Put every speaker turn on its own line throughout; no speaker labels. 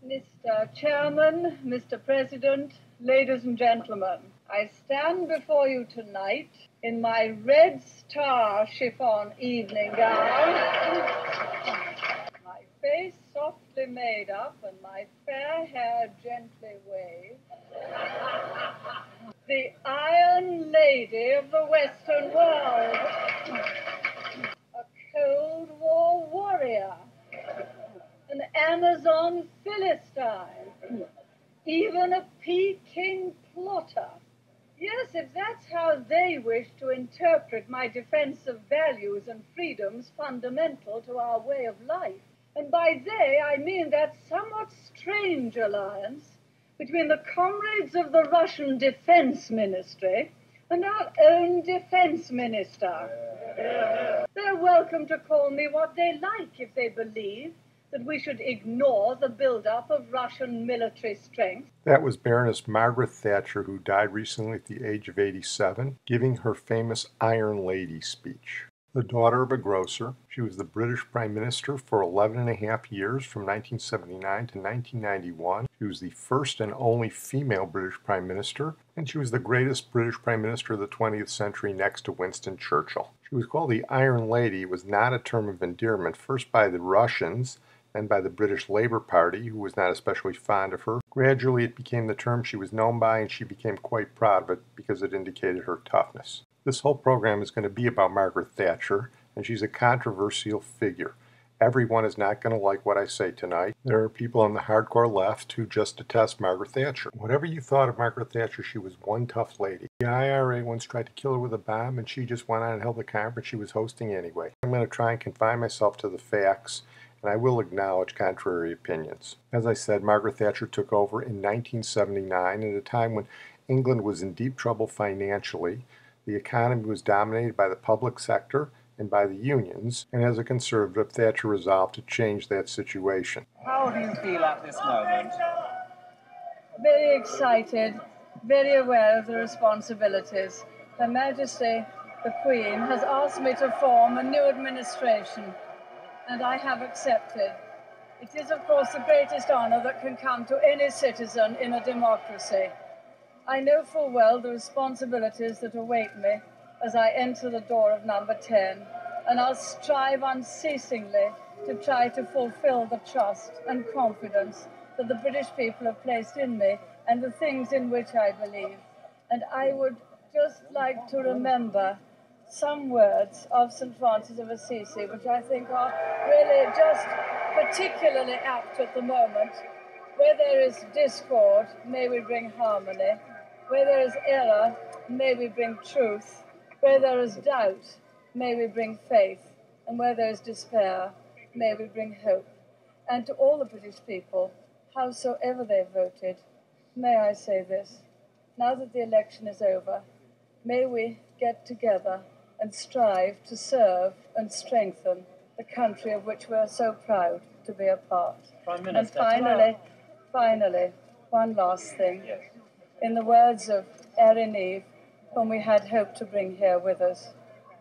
Mr. Chairman, Mr. President, ladies and gentlemen, I stand before you tonight in my red star chiffon evening gown, my face softly made up and my fair hair gently waved, the Iron Lady of the Western world, a Cold War warrior, an Amazon Philistine, even a Peking plotter. Yes, if that's how they wish to interpret my defense of values and freedoms fundamental to our way of life. And by they, I mean that somewhat strange alliance between the comrades of the Russian Defense Ministry and our own Defense Minister. They're welcome to call me what they like if they believe that we should ignore the buildup of Russian military strength.
That was Baroness Margaret Thatcher, who died recently at the age of 87, giving her famous Iron Lady speech. The daughter of a grocer, she was the British Prime Minister for 11 and a half years from 1979 to 1991. She was the first and only female British Prime Minister, and she was the greatest British Prime Minister of the 20th century next to Winston Churchill. She was called the Iron Lady. It was not a term of endearment, first by the Russians, then by the British Labour Party, who was not especially fond of her. Gradually it became the term she was known by, and she became quite proud of it because it indicated her toughness. This whole program is going to be about Margaret Thatcher, and she's a controversial figure. Everyone is not going to like what I say tonight. There are people on the hardcore left who just detest Margaret Thatcher. Whatever you thought of Margaret Thatcher, she was one tough lady. The IRA once tried to kill her with a bomb, and she just went on and held the conference she was hosting anyway. I'm going to try and confine myself to the facts, and I will acknowledge contrary opinions. As I said, Margaret Thatcher took over in 1979 at a time when England was in deep trouble financially. The economy was dominated by the public sector and by the unions, and as a conservative, Thatcher resolved to change that situation.
How do you feel at this moment?
Very excited, very aware of the responsibilities. Her Majesty, the Queen, has asked me to form a new administration, and I have accepted. It is, of course, the greatest honor that can come to any citizen in a democracy. I know full well the responsibilities that await me as I enter the door of number 10, and I'll strive unceasingly to try to fulfill the trust and confidence that the British people have placed in me and the things in which I believe. And I would just like to remember some words of St. Francis of Assisi, which I think are really just particularly apt at the moment. Where there is discord, may we bring harmony. Where there is error, may we bring truth. Where there is doubt, may we bring faith. And where there is despair, may we bring hope. And to all the British people, howsoever they voted, may I say this: now that the election is over, may we get together and strive to serve and strengthen the country of which we are so proud to be a part.
Prime Minister,
And finally, one last thing.
Yes.
In the words of Erin Eve, whom we had hoped to bring here with us,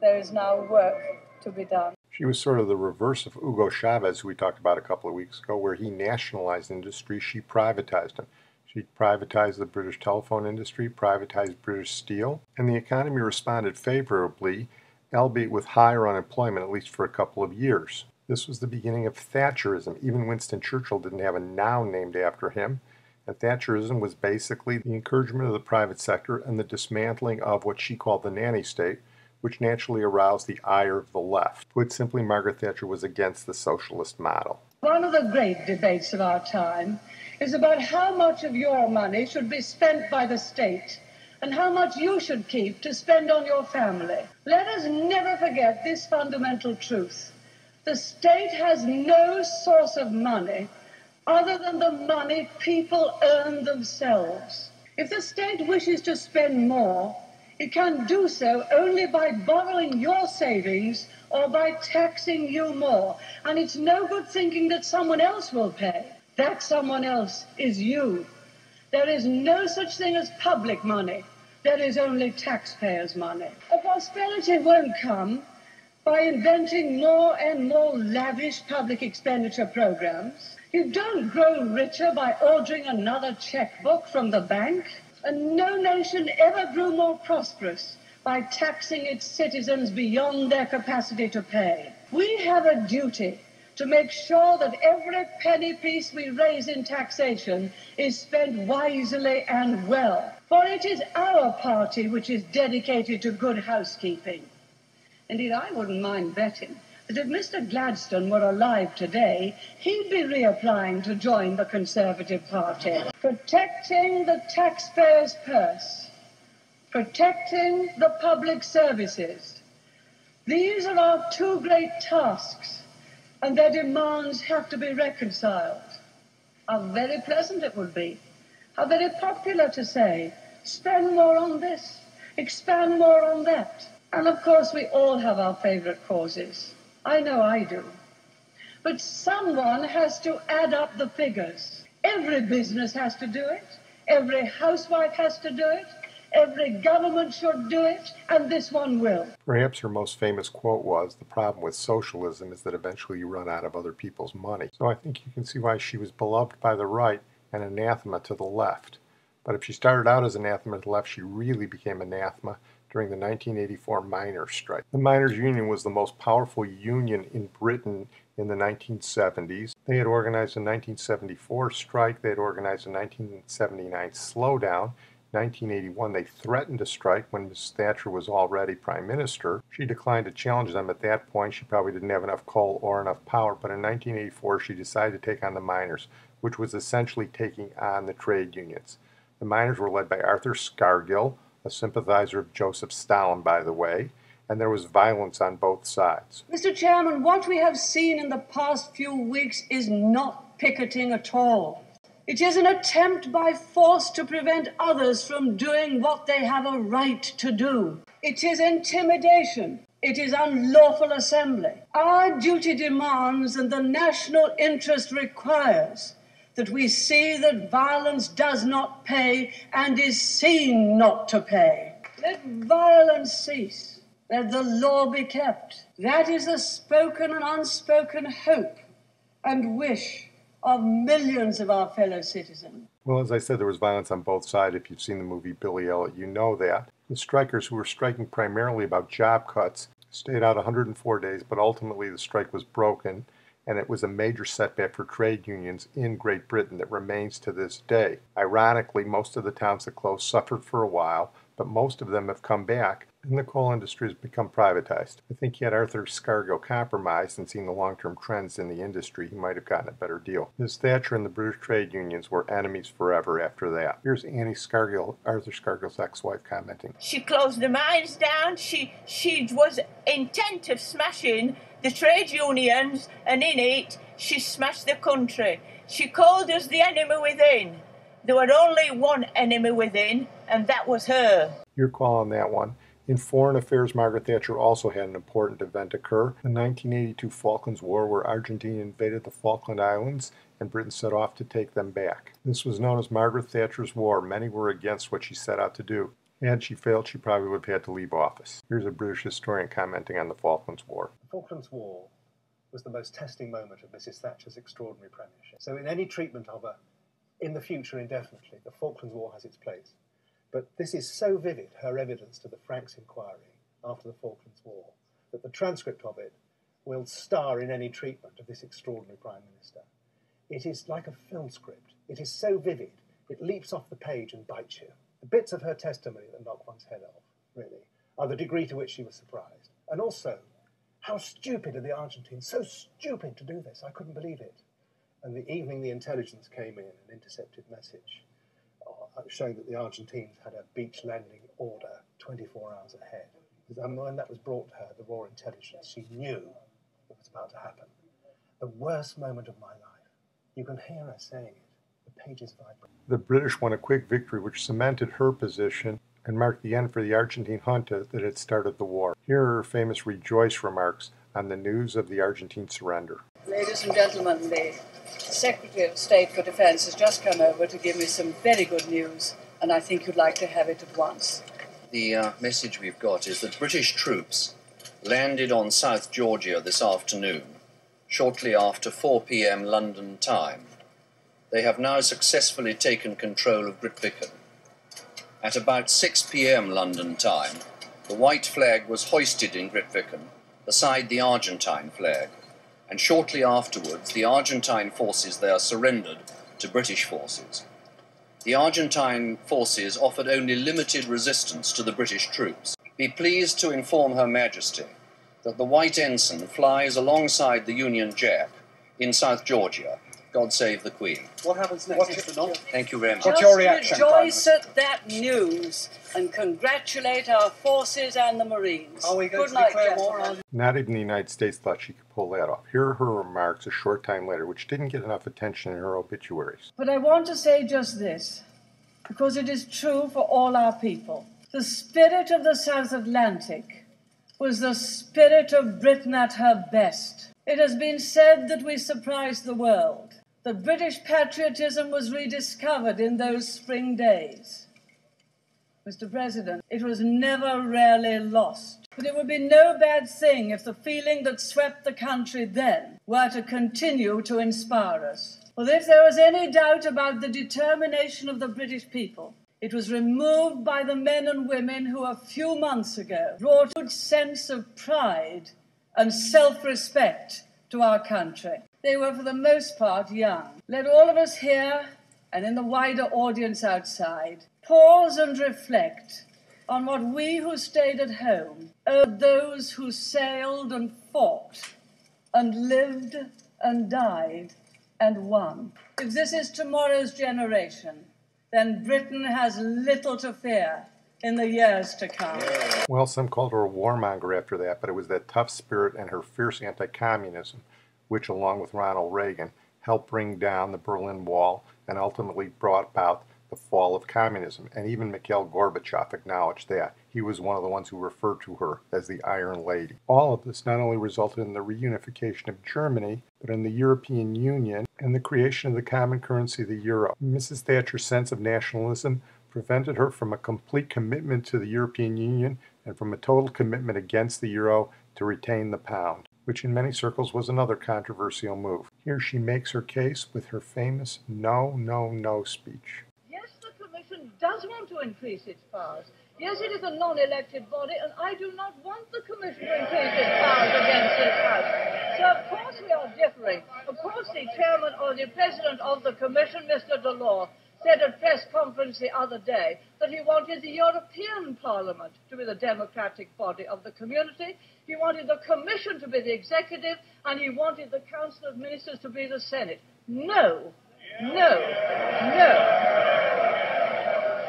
there is now work to be done.
She was sort of the reverse of Hugo Chavez, who we talked about a couple of weeks ago, where he nationalized industry, she privatized them. She privatized the British telephone industry, privatized British steel, and the economy responded favorably, albeit with higher unemployment, at least for a couple of years. This was the beginning of Thatcherism. Even Winston Churchill didn't have a noun named after him, and Thatcherism was basically the encouragement of the private sector and the dismantling of what she called the nanny state, which naturally aroused the ire of the left. Put simply, Margaret Thatcher was against the socialist model.
One of the great debates of our time is about how much of your money should be spent by the state and how much you should keep to spend on your family. Let us never forget this fundamental truth. The state has no source of money other than the money people earn themselves. If the state wishes to spend more, it can do so only by borrowing your savings or by taxing you more. And it's no good thinking that someone else will pay. That someone else is you. There is no such thing as public money. There is only taxpayers' money. A prosperity won't come by inventing more and more lavish public expenditure programs. You don't grow richer by ordering another checkbook from the bank. And no nation ever grew more prosperous by taxing its citizens beyond their capacity to pay. We have a duty to make sure that every penny piece we raise in taxation is spent wisely and well. For it is our party which is dedicated to good housekeeping. Indeed, I wouldn't mind betting that if Mr. Gladstone were alive today, he'd be reapplying to join the Conservative Party. Protecting the taxpayer's purse, protecting the public services. These are our two great tasks, and their demands have to be reconciled. How very pleasant it would be, how very popular to say, spend more on this, expand more on that. And of course, we all have our favorite causes. I know I do. But someone has to add up the figures. Every business has to do it. Every housewife has to do it. Every government should do it. And this one will.
Perhaps her most famous quote was, "The problem with socialism is that eventually you run out of other people's money." So I think you can see why she was beloved by the right and anathema to the left. But if she started out as anathema to the left, she really became anathema during the 1984 miners' strike. The miners' union was the most powerful union in Britain in the 1970s. They had organized a 1974 strike. They had organized a 1979 slowdown. 1981, they threatened to strike when Mrs. Thatcher was already prime minister. She declined to challenge them at that point. She probably didn't have enough coal or enough power. But in 1984, she decided to take on the miners, which was essentially taking on the trade unions. The miners were led by Arthur Scargill, a sympathizer of Joseph Stalin, by the way, and there was violence on both sides.
Mr. Chairman, what we have seen in the past few weeks is not picketing at all. It is an attempt by force to prevent others from doing what they have a right to do. It is intimidation. It is unlawful assembly. Our duty demands and the national interest requires that we see that violence does not pay and is seen not to pay. Let violence cease. Let the law be kept. That is the spoken and unspoken hope and wish of millions of our fellow citizens.
Well, as I said, there was violence on both sides. If you've seen the movie Billy Elliot, you know that. The strikers, who were striking primarily about job cuts, stayed out 104 days, but ultimately the strike was broken, and it was a major setback for trade unions in Great Britain that remains to this day. Ironically, most of the towns that closed suffered for a while, but most of them have come back, and the coal industry has become privatized. I think had Arthur Scargill compromised and seen the long-term trends in the industry, he might have gotten a better deal. Ms. Thatcher and the British trade unions were enemies forever after that. Here's Annie Scargill, Arthur Scargill's ex-wife, commenting.
She closed the mines down. She was intent of smashing the trade unions, and in it, she smashed the country. She called us the enemy within. There were only one enemy within, and that was her.
Your call on that one. In foreign affairs, Margaret Thatcher also had an important event occur. The 1982 Falklands War, where Argentina invaded the Falkland Islands and Britain set off to take them back. This was known as Margaret Thatcher's War. Many were against what she set out to do. Had she failed, she probably would have had to leave office. Here's a British historian commenting on the Falklands War.
The Falklands War was the most testing moment of Mrs. Thatcher's extraordinary premiership. So in any treatment of her, in the future indefinitely, the Falklands War has its place. But this is so vivid, her evidence to the Franks inquiry after the Falklands War, that the transcript of it will star in any treatment of this extraordinary Prime Minister. It is like a film script. It is so vivid, it leaps off the page and bites you. The bits of her testimony that knock one's head off, really, are the degree to which she was surprised. And also, how stupid are the Argentines, so stupid to do this, I couldn't believe it. And the evening the intelligence came in, an intercepted message, showing that the Argentines had a beach landing order 24 hours ahead. And when that was brought to her, the raw intelligence, she knew what was about to happen. The worst moment of my life. You can hear her saying it. The pages vibrate.
The British won a quick victory which cemented her position and marked the end for the Argentine junta that had started the war. Here are her famous rejoice remarks on the news of the Argentine surrender.
Ladies and gentlemen, the Secretary of State for Defense has just come over to give me some very good news, and I think you'd like to have it at once.
The message we've got is that British troops landed on South Georgia this afternoon, shortly after 4 p.m. London time. They have now successfully taken control of Grytviken. At about 6 p.m. London time, the white flag was hoisted in Grytviken beside the Argentine flag, and shortly afterwards the Argentine forces there surrendered to British forces. The Argentine forces offered only limited resistance to the British troops. Be pleased to inform Her Majesty that the white ensign flies alongside the Union Jack in South Georgia. God save the Queen.
What happens next, Mr. Knott?
Thank you very much.
What's your reaction,
Rejoice at that news and congratulate our forces and the Marines.
Are we going
Good
to
night,
declare war
gentlemen.
on...
Not even the United States thought she could pull that off. Here are her remarks a short time later, which didn't get enough attention in her obituaries.
But I want to say just this, because it is true for all our people. The spirit of the South Atlantic was the spirit of Britain at her best. It has been said that we surprised the world. The British patriotism was rediscovered in those spring days. Mr. President, it was never really lost. But it would be no bad thing if the feeling that swept the country then were to continue to inspire us. For if there was any doubt about the determination of the British people, it was removed by the men and women who a few months ago brought a good sense of pride and self-respect to our country. They were, for the most part, young. Let all of us here, and in the wider audience outside, pause and reflect on what we who stayed at home owed those who sailed and fought and lived and died and won. If this is tomorrow's generation, then Britain has little to fear in the years to come.
Well, some called her a warmonger after that, but it was that tough spirit and her fierce anti-communism which, along with Ronald Reagan, helped bring down the Berlin Wall and ultimately brought about the fall of communism. And even Mikhail Gorbachev acknowledged that. He was one of the ones who referred to her as the Iron Lady. All of this not only resulted in the reunification of Germany, but in the European Union and the creation of the common currency, the euro. Mrs. Thatcher's sense of nationalism prevented her from a complete commitment to the European Union and from a total commitment against the euro to retain the pound, which in many circles was another controversial move. Here she makes her case with her famous no, no, no speech.
Yes, the Commission does want to increase its powers. Yes, it is a non-elected body, and I do not want the Commission to increase its powers against this House. So, of course, we are differing. Of course, the chairman or the president of the Commission, Mr. Delors, said at press conference the other day that he wanted the European Parliament to be the democratic body of the community. He wanted the Commission to be the executive, and he wanted the Council of Ministers to be the Senate. No, no, no.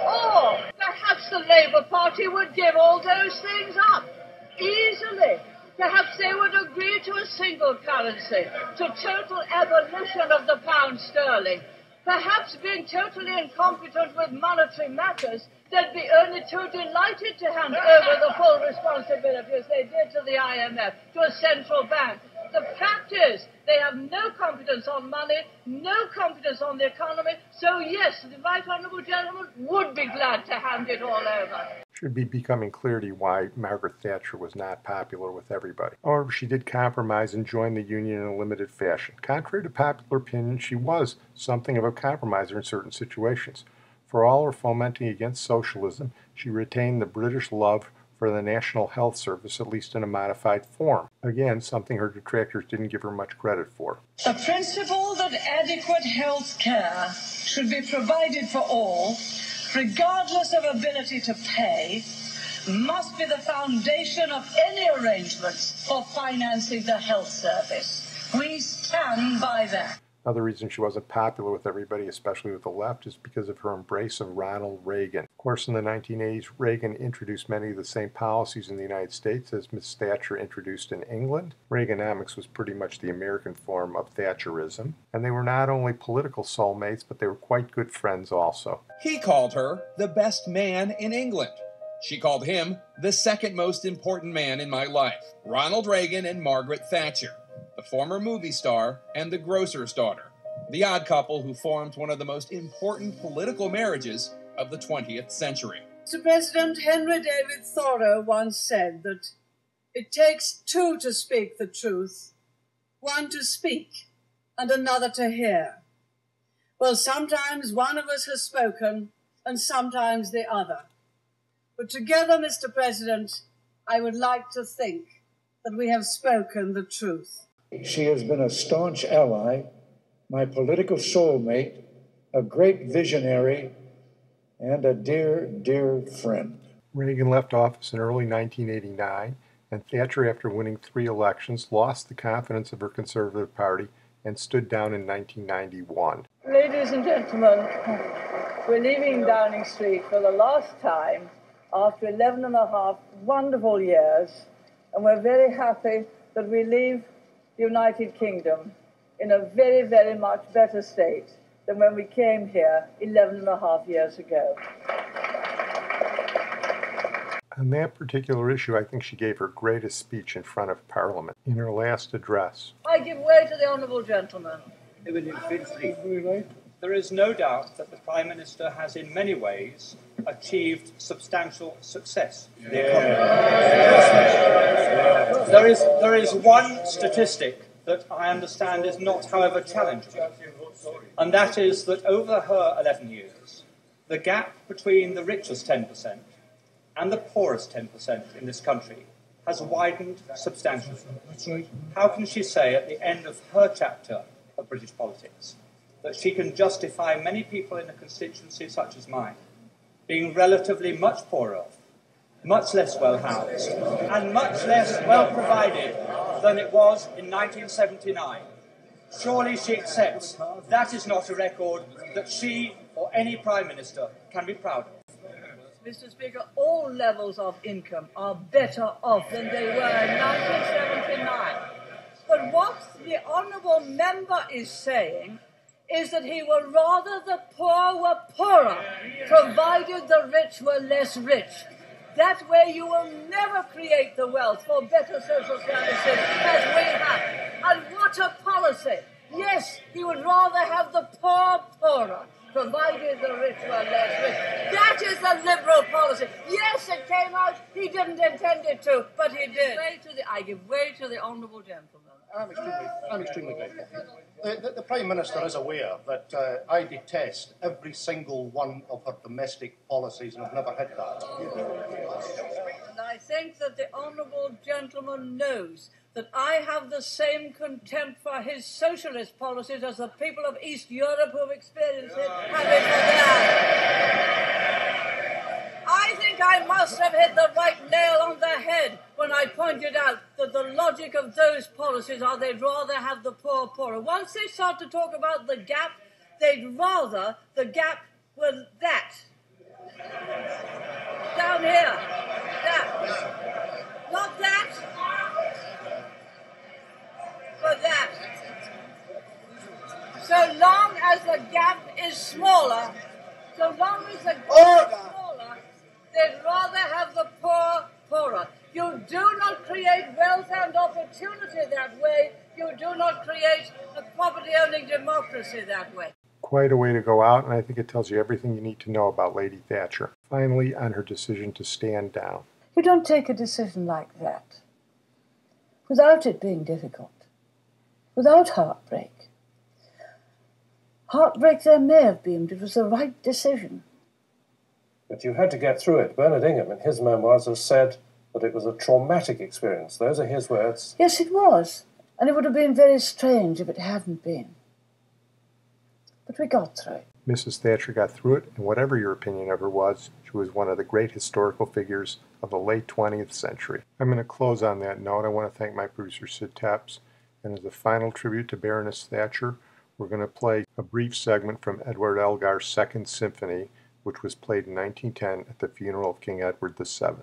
Or perhaps the Labour Party would give all those things up easily. Perhaps they would agree to a single currency, to total abolition of the pound sterling. Perhaps, being totally incompetent with monetary matters, they'd be only too delighted to hand over the full responsibility, as they did to the IMF, to a central bank. The fact is, they have no competence on money, no competence on the economy, so yes, the right honourable gentleman would be glad to hand it all over.
Should be becoming clear to you why Margaret Thatcher was not popular with everybody. However, she did compromise and join the Union in a limited fashion. Contrary to popular opinion, she was something of a compromiser in certain situations. For all her fomenting against socialism, she retained the British love for the National Health Service, at least in a modified form. Again, something her detractors didn't give her much credit for.
The principle that adequate health care should be provided for all, regardless of ability to pay, must be the foundation of any arrangements for financing the health service. We stand by that.
Another reason she wasn't popular with everybody, especially with the left, is because of her embrace of Ronald Reagan. Of course, in the 1980s, Reagan introduced many of the same policies in the United States as Miss Thatcher introduced in England. Reaganomics was pretty much the American form of Thatcherism, and they were not only political soulmates, but they were quite good friends also.
He called her the best man in England. She called him the second most important man in my life. Ronald Reagan and Margaret Thatcher, the former movie star and the grocer's daughter, the odd couple who formed one of the most important political marriages of the 20th century.
Mr. President, Henry David Thoreau once said that it takes two to speak the truth, one to speak and another to hear. Well, sometimes one of us has spoken and sometimes the other. But together, Mr. President, I would like to think that we have spoken the truth.
She has been a staunch ally, my political soulmate, a great visionary, and a dear, dear friend.
Reagan left office in early 1989, and Thatcher, after winning 3 elections, lost the confidence of her Conservative Party and stood down in 1991.
Ladies and gentlemen, we're leaving Downing Street for the last time after 11 and a half wonderful years, and we're very happy that we leave the United Kingdom in a very, very much better state than when we came here 11 and a half years ago.
On that particular issue, I think she gave her greatest speech in front of Parliament in her last address.
I give way to the honourable gentleman.
There is no doubt that the Prime Minister has in many ways achieved substantial success. There is one statistic that I understand is not, however, challenging, and that is that over her 11 years, the gap between the richest 10% and the poorest 10% in this country has widened substantially. How can she say at the end of her chapter of British politics that she can justify many people in a constituency such as mine being relatively much poorer off, much less well housed, and much less well provided than it was in 1979? Surely she accepts that is not a record that she or any Prime Minister can be proud of.
Mr. Speaker, all levels of income are better off than they were in 1979. But what the honourable member is saying is that he would rather the poor were poorer, provided the rich were less rich. That way you will never create the wealth for better social services as we have. And what a policy! Yes, he would rather have the poor poorer, provided the rich were less rich. That is the Liberal policy. Yes, it came out. He didn't intend it to, but he did. I give way to the honourable gentleman.
I'm extremely grateful. The Prime Minister is aware that I detest every single one of her domestic policies, and I've never hid that.
And I think that the honourable gentleman knows that I have the same contempt for his socialist policies as the people of East Europe who have experienced it have it for theirs. I think I must have hit the right nail on the head when I pointed out that the logic of those policies are they'd rather have the poor poorer. Once they start to talk about the gap, they'd rather the gap were that. Down here. That. Not that. But that. So long as the gap is smaller, so long as the gap is smaller, they'd rather have the poor poorer. You do not create wealth and opportunity that way. You do not create a property-owning democracy that way.
Quite a way to go out, and I think it tells you everything you need to know about Lady Thatcher. Finally, on her decision to stand down.
You don't take a decision like that without it being difficult, without heartbreak. Heartbreak there may have been, but it was the right decision.
But you had to get through it. Bernard Ingham, in his memoirs, has said that it was a traumatic experience. Those are his words.
Yes, it was. And it would have been very strange if it hadn't been. But we got through it.
Mrs. Thatcher got through it, and whatever your opinion of her was, she was one of the great historical figures of the late 20th century. I'm going to close on that note. I want to thank my producer, Sid Tepps. And as a final tribute to Baroness Thatcher, we're going to play a brief segment from Edward Elgar's Second Symphony, which was played in 1910 at the funeral of King Edward VII.